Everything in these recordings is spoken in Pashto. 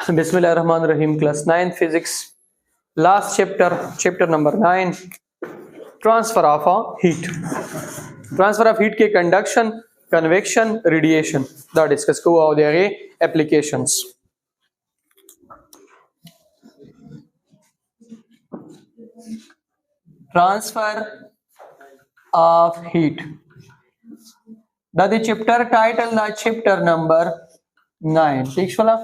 Bismillahirrahmanirrahim. Class 9 Physics. Last chapter number 9. Transfer of heat. Transfer of heat के conduction, convection, radiation. That discuss को आओ देंगे applications. Transfer of heat. The chapter title the chapter number 9. ठीक वाला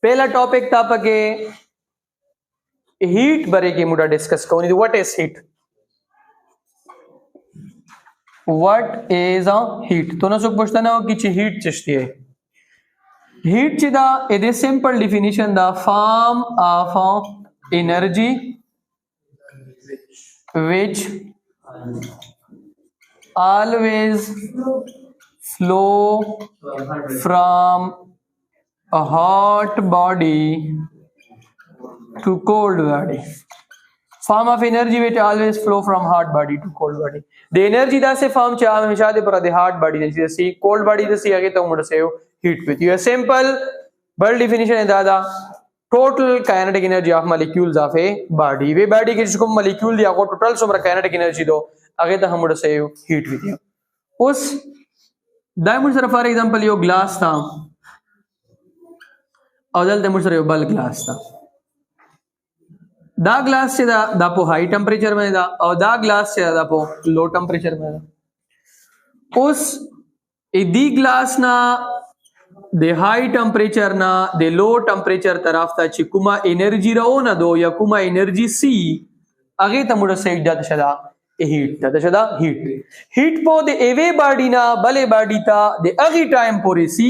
पहला टॉपिक था पके हीट बरे की मुड़ा डिस्कस कौन what is heat what is a heat तो ना सुख पूछता ना कि हीट चश्ती है हीट चिदा it is simple definition the form of energy which always flow from a hot body to cold body. Form of energy which always flow from hot body to cold body. The energy that se form cha हमेशा दे पर the hot body जैसे cold body जैसे आगे तो मुड़ से heat with you. A simple बल definition है दादा. Total kinetic energy of molecules of a body. वे body के जिसको molecule दिया को total सुमरा kinetic energy दो आगे तो हम मुड़ से heat with you. उस दायमुड़ सर for example यो glass था और जल्द मुड़ सर यो बल glass था. दा ग्लास से दा पो हाई टेम्परेचर में दा और दा ग्लास से दा पो लो टेम्परेचर में दा उस दी ग्लास ना दे हाई टेम्परेचर ना दे लो टेम्परेचर तरफ ता चिकुमा एनर्जी रहो ना दो या कुमा एनर्जी सी आगे तमुड़ा से इड़ा तशदा हीट पो दे एवे बॉडी ना बले बॉडी ता दे अगी टाइम पोरे सी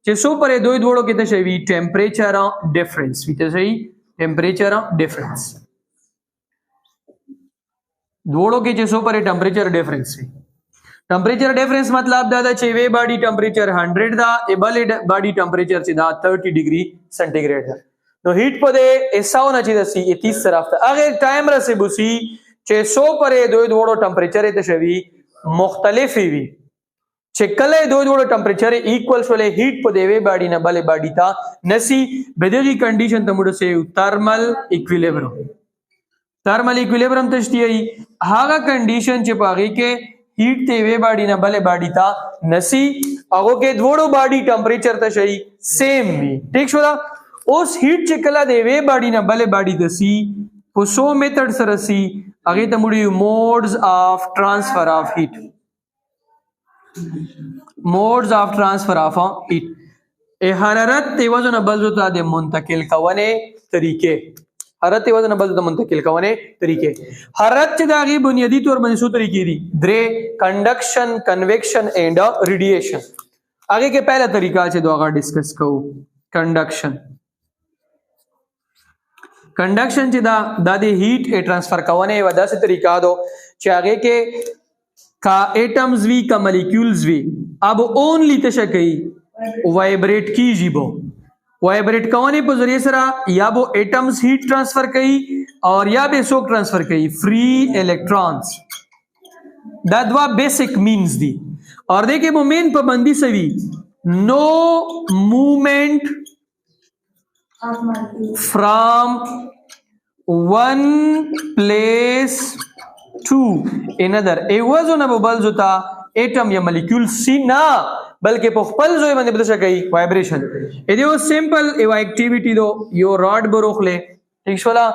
जे सो परे दो दोड़ो के तशवी टेम्परेचर डिफरेंस वी तशवी टेम्परेचर डिफरेंस दोड़ो के जैसो पर टेम्परेचर डिफरेंस टेम्परेचर डिफरेंस मतलब दादा वे बॉडी टेम्परेचर 100 दा एबल बॉडी टेम्परेचर दा 30 डिग्री सेंटीग्रेड दा तो हीट पदे ऐसा होना चाहिए सी 30 तरफ अगर टाइम रसे बुसी 600 पर दो दोड़ो टेम्परेचर है तशवी मुख्तलिफ ही चेकले दो जोड़ो टेम्परेचर इक्वल्स वाले हीट पो देवे बॉडी ना बले बॉडी था नसी बेदगी कंडीशन तमुड़ से थर्मल इक्विलिब्रियम तश्ती आई हागा कंडीशन चिपागी के हीट तेवे बॉडी ना बले बॉडी था नसी अगो के दोड़ो बॉडी टेम्परेचर तशई सेम भी ठीक छोड़ा उस हीट चेकला देवे बॉडी ना बले बॉडी दसी सो मेथड सरसी आगे तमुड़ी modes of transfer of heat modes of transfer of heat ए हरारत तेवज़ नबज़ होता दे मुंतकिल कवने तरीके हरारत तेवज़ नबज़ होता मुंतकिल कवने तरीके हरारत चदागी बुनियादी तौर पर सो तरीके दी द्रे कंडक्शन कन्वेक्शन एंड रेडिएशन आगे के पहला तरीका से दो आगे डिस्कस करूँ कंडक्शन चदा दादी हीट ए ट्रांसफर कवने वदा से तरीका दो चागे के का एटम्स भी का मॉलिक्यूल्स भी अब ओनली तशकई वाइब्रेट की जीबो वाइब्रेट कौने पर जरिए सरा या वो एटम्स हीट ट्रांसफर कई और या बे शॉक ट्रांसफर कई फ्री इलेक्ट्रॉन्स दवा बेसिक मीन्स दी और देखिए वो मेन पाबंदी सभी no movement from one place to another एवज़ो ना बबल जोता एटम या मॉलिक्यूल सी ना बल्कि पखपल जो बंदे बता सके वाइब्रेशन ये वो सिंपल एवा एक्टिविटी दो यो रॉड बरोख ले ठीक वाला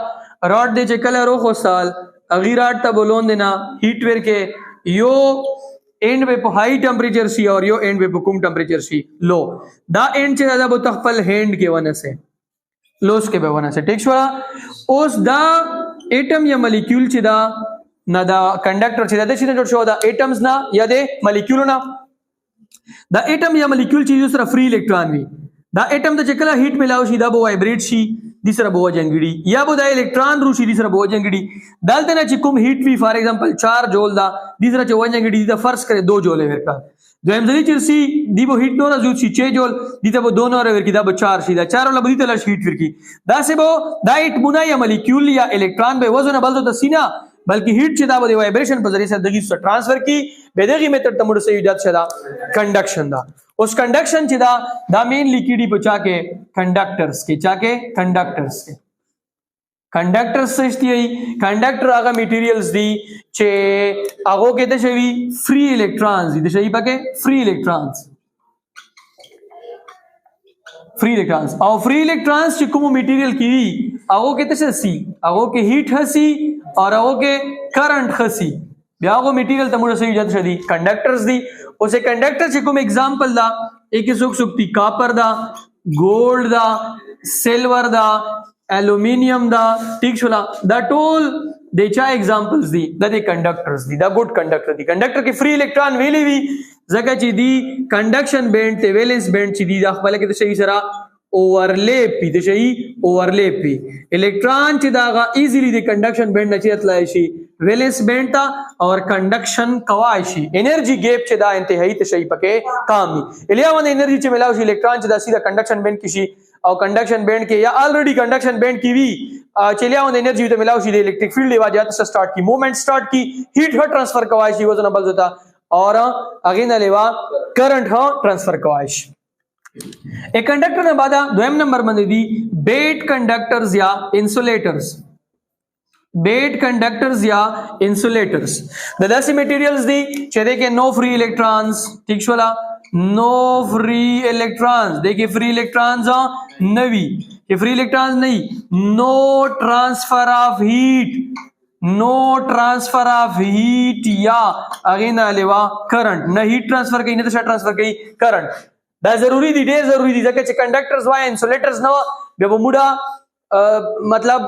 रॉड दे चकल रोख साल अगी रॉड ता बोलोन देना हीट वेयर के यो एंड पे हाई टेम्परेचर सी और यो एंड पे कम टेम्परेचर सी लो दा एंड से ज्यादा वो तखपल हैंड के वन से लोस के वन से ठीक वाला उस दा एटम या मॉलिक्यूल चिदा ना दा कंडक्टर चिदा दे चिदा जो दा एटम्स ना या दे मॉलिक्यूल ना दा एटम या मॉलिक्यूल चीज दूसरा फ्री इलेक्ट्रॉन भी दा एटम दा चकला हीट मिलाओ सी दा वो वाइब्रेट सी दूसरा वो जंगड़ी या वो दा इलेक्ट्रॉन रूसी दूसरा वो जंगड़ी डालते ना चिकुम हीट भी फॉर एग्जांपल 4 जूल दा दूसरा चो जंगड़ी दा फर्स्ट करे 2 जूल है मेरे का जो हम जली चिरसी दी वो हीट दोना जो सी 6 जूल दीता वो दोनों रे की दा वो 4 सी दा 4 वाला बदी तला हीट फिर की दा से वो दा इट मुना या मॉलिक्यूल या इलेक्ट्रॉन बे वजन बल तो सीना बल्कि हीट चदा बदे वाइब्रेशन पर जरिए से दगी से ट्रांसफर की बेदगी मेथड तमुड़ से इजाद शदा कंडक्शन दा اوس کنډکشن چې دا مینلی کیږي په چا کې کنډکټرز کې چا کې کنډکټرز کې کنډکټرز څه دي کنډکټر هغه میټیریلز دي چې هغه کې د شوی فری الکترونز دي د شوی پکې فری الکترونز او فری الکترونز چې کوم میټیریل کې هغه کې څه سي هغه کې هیټ هسي او هغه کې کرنٹ هسي بیا هغه میټیریل ته موږ څه یاد شدي کنډکټرز دي اوسه کنډکټر چې کوم एग्जांपल دا एक سوک سوکتی کاپر دا گولډ دا سلور دا الومینیم دا ٹھیک شولا دا ټول د چا एग्जांपल्स دي د کنډکټرز دي دا ګډ کنډکټر دي کنډکټر کې فری الکترون ویلي وی ځکه چې دی کنډکشن بینډ ته ویلنس بینډ چې دی د خپل کې د شي سره اوورلیپ پی د شي اوورلیپ پی الکترون چې دا ایزیلی د کنډکشن بینډ نه چتلای شي ویلنس بینډ تا اور کنډکشن کوای شي انرژي گیپ چې دا انتهایی ته شي پکې کامي الیاونه انرژي چې ملاوي شي الکترون چې دا سیده کنډکشن بینډ کې شي او کنډکشن بینډ کې یا الریډي کنډکشن بینډ کې وی چې الیاونه انرژي ته ملاوي شي د الکترک فیلډ دی واجات سے سٹارٹ کی موومنٹ سٹارٹ کی هیټ هر ټرانسفر کوای شي وزن بل ہوتا اور اگین لیوا کرنٹ ہاں ٹرانسفر کوائش ایک کنڈکٹر نے بعد دویم نمبر باندې دی بیٹ کنڈکٹرز یا انسولیٹرز بیٹ کنڈکٹرز یا انسولیٹرز د داسې میټیریلز دی چې د کې نو فری الکترونز ٹھیک شولا نو فری الکترونز دیکھیں فری الکترونز نوی کہ فری الکترونز نہیں نو ٹرانسفر آف ہیٹ نو ٹرانسفر آف ہیٹ یا اگینا لیوا کرنٹ نہ ہیٹ ٹرانسفر کئی نہ ٹرانسفر کئی کرنٹ دا ضروری دی ډیر ضروری دی ځکه چې کنډکټرز وای انسولیټرز نو به موډا مطلب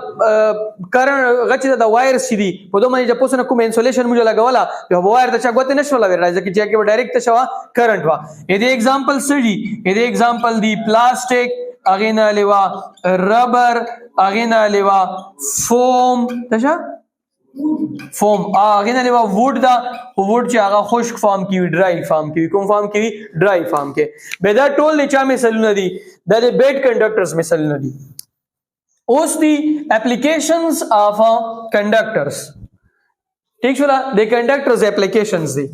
کرنٹ غچ دا وایرز چې دی په دوه باندې چې پوسنه کوم انسولیشن موږ لګولا به وایر ته چا غوته نشو لګی راځي چې کې ډایرکټ شوا کرنٹ وا اې دی एग्जांपल سړي اې دی एग्जांपल دی پلاستیک اگینا لیوا ربر اگینا لیوا فوم تشا فوم اگینا لیوا ووډ دا ووډ چې هغه خشک فارم کی ډرای فارم کی کوم فارم کی ډرای فارم کې به دا ټول نچا مثالونه دي د بیٹ کنډکټرز مثالونه دي اوس دی اپلیکیشنز اف کنډکټرز ٹھیک شولا د کنډکټرز اپلیکیشنز دي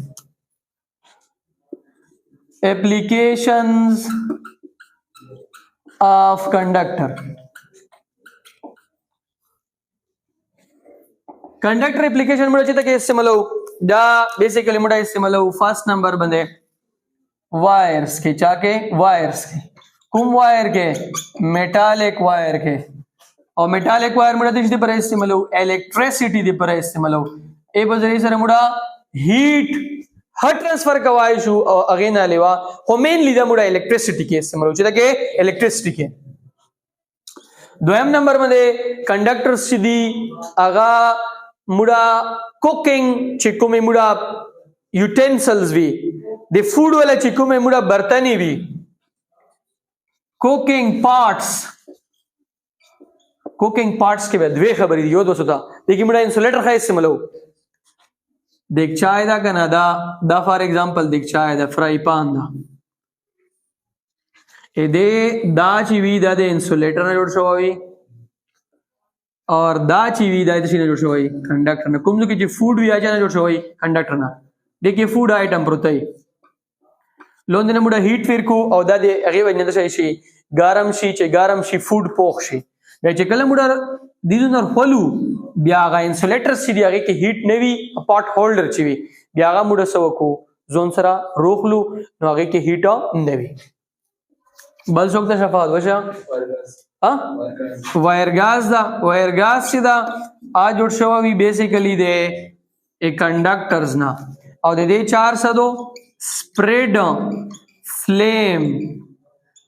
اپلیکیشنز of conductor conductor application مړه چې تاسو استعمالو دا بیسیکلی مړه استعمالو فرست نمبر باندې وایرز کې چا کې وایرز کې کوم وایر کې میټالک وایر کې او میټالک وایر مړه د دې پر استعمالو الکتریسিটি دی پر استعمالو ای په ځای سره مړه هیټ هر ټرانسفر کوای شو او اغینا لیوا خو مینلی دا موډه الکتریسিটি کې استعمالو چې دا کې الکتریسিটি کې دویم نمبر باندې کنډکټرز چې دی اغا موډه کوکینګ چې کومه موډه یوټنسلز وی د فوډ ولا چې کومه موډه برتنی وی کوکینګ پارټس کې به دوه خبرې دی یو دوستا دغه موډه انسولیټر خای استعمالو دیکھ چائے دا کنا دا فار ایگزامپل دیکھ چائے دا فرائی پان دا اے دے دا چیوی دا دے انسولیٹر نے جوڑ شوائی اور دا چیوی دا دے نے جوڑ شوائی کنڈکٹر نے کمزو کی چی فوڈ وی آجا نے جوڑ شوائی کنڈکٹر نا دیکھ یہ فوڈ آئیٹم پروتائی لون دینا موڑا ہیٹ فیر کو او دا دے اگے وجہ ندر شی گارم شی فوڈ پوخ شی بیا چې کله موږ دیدو نر خلو بیا هغه انسولیټر چې دی هغه کې هیټ نوي پاٹ هولډر چې وي بیا هغه موږ سو کو زون سره روخلو نو هغه کې هیټ نوي بل څوک ته شفاعت وشه ها وایر ګاز چې دا ا جوړ شو وی بیسیکلی دی ا کنډکټرز نه او د دې 400 سپریډ فلیم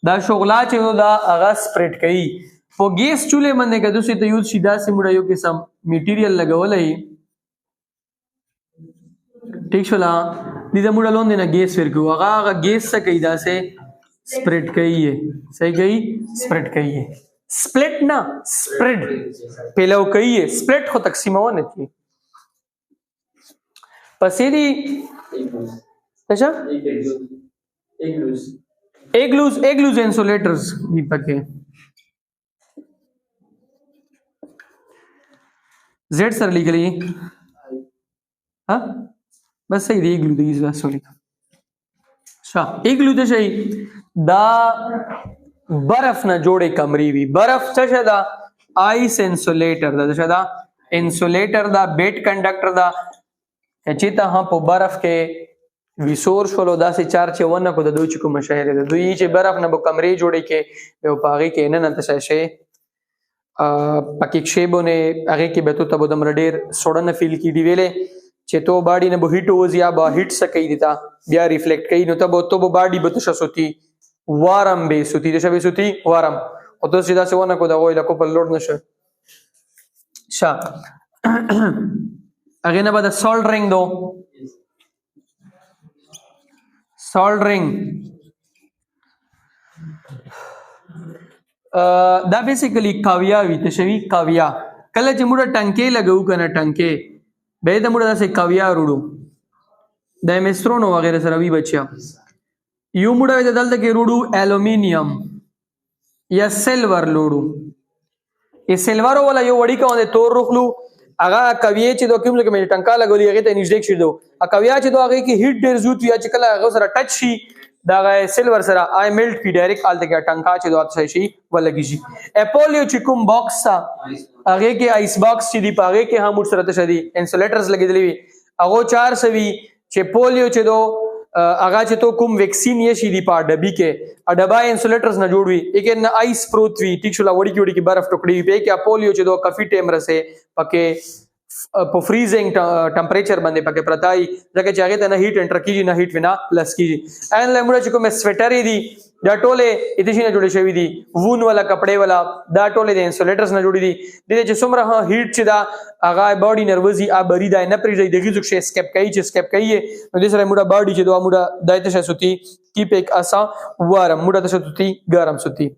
دا شغلا چې دا هغه سپریډ کوي په ګیس چولې باندې کدو سي ته یوز شیدا سي مړه یو قسم میټیریل لګولای ٹھیک شولا دې مړه لون نه ګیس ورکو هغه ګیس څخه کیدا سي سپریډ کوي صحیح کوي سپریډ کوي سپلټ نه سپریډ پیلو کوي سپلټ خو تقسیمونه کی پسې دی اچھا ایک لوز انسولیٹرز بھی پکې زیڈ سر لیگلی ہاں بس صحیح دی گلو دی سولی شا ایګلو ته شي دا برف نه جوړې کمرې وي. برف څه شي دا؟ آیس انسولیټر دا څه دا؟ انسولیټر دا، بیټ کنډکټر دا. چې ته هم په برف کې ویسور شولو داسې چار چې ونه کو د دوی چې کوم شهر ده دوی چې برف نه به کمرې جوړې کې او پاغي کې نه ته شي پکې شیبونه هغه کې به ته تبو دم ډېر سوړنه فیل کی دی ویلې چې تو باډي نه به هیټ وځي یا به هیټ سکې دیتا بیا ریفلیکټ کوي نو تبو تو باډي به تاسو سوتی وارم به سوتی د شبي سوتی وارم او ته سیدا څونه کو دا وای لکه په لوډ نشه شا هغه نه بعد سولډرینګ دو سولډرینګ دا بیسیکلی کاویا وی ته شوی کاویا کله چې موږ ټنکې لګو کنه ټنکې به د موږ داسې کاویا وروړو د مسترونو وغیرہ سره وی بچیا یو موږ د دلته کې وروړو الومینیم یا سلور لوړو ای سلور ولا یو وړی کوي تور روخلو هغه کوي چې دوه کوم لکه ټنکا لګولې هغه ته نږدې شي دو کوي چې دوه هغه کې هیټ ډیر زوت یا چې کله هغه سره ټچ شي دا سلور سره آی میلټ کی ډایرکټ آلته کې ټنکا چې دوه شي ولګي شي اپولیو چې کوم باکس تا هغه کې آیس باکس چې دی پاغه کې هم سره ته شدي انسولیټرز لګیدلې وي هغه 400 وی چې پولیو چې دو هغه چې تو کوم ویکسین یې شي دی په ډبي کې اډبا انسولیټرز نه جوړوي یک نه آیس پروت وی ټیک شو لا وړي کې برف ټوکړي په کې پولیو چې دو کافي ټیم رسه پکې په فریزینګ ټمپریچر باندې پکې پرتای ځکه چې هغه ته نه هیټ انټر کیږي نه هیټ وینا پلس کیږي ان لمړه چې کوم سویټر دی دا ټوله اته شي نه جوړې شوی دي وون والا کپڑے والا دا ټوله د انسولیټرز نه جوړې دي د چې څومره هیټ چې دا هغه باډي نروزي ابري دا نه پریږي دغه ځکه شي اسکیپ کوي چې اسکیپ کوي نو د سره موډه باډي چې دوه موډه دایته شې سوتی کی پک اسا وارم موډه ته سوتی ګرم سوتی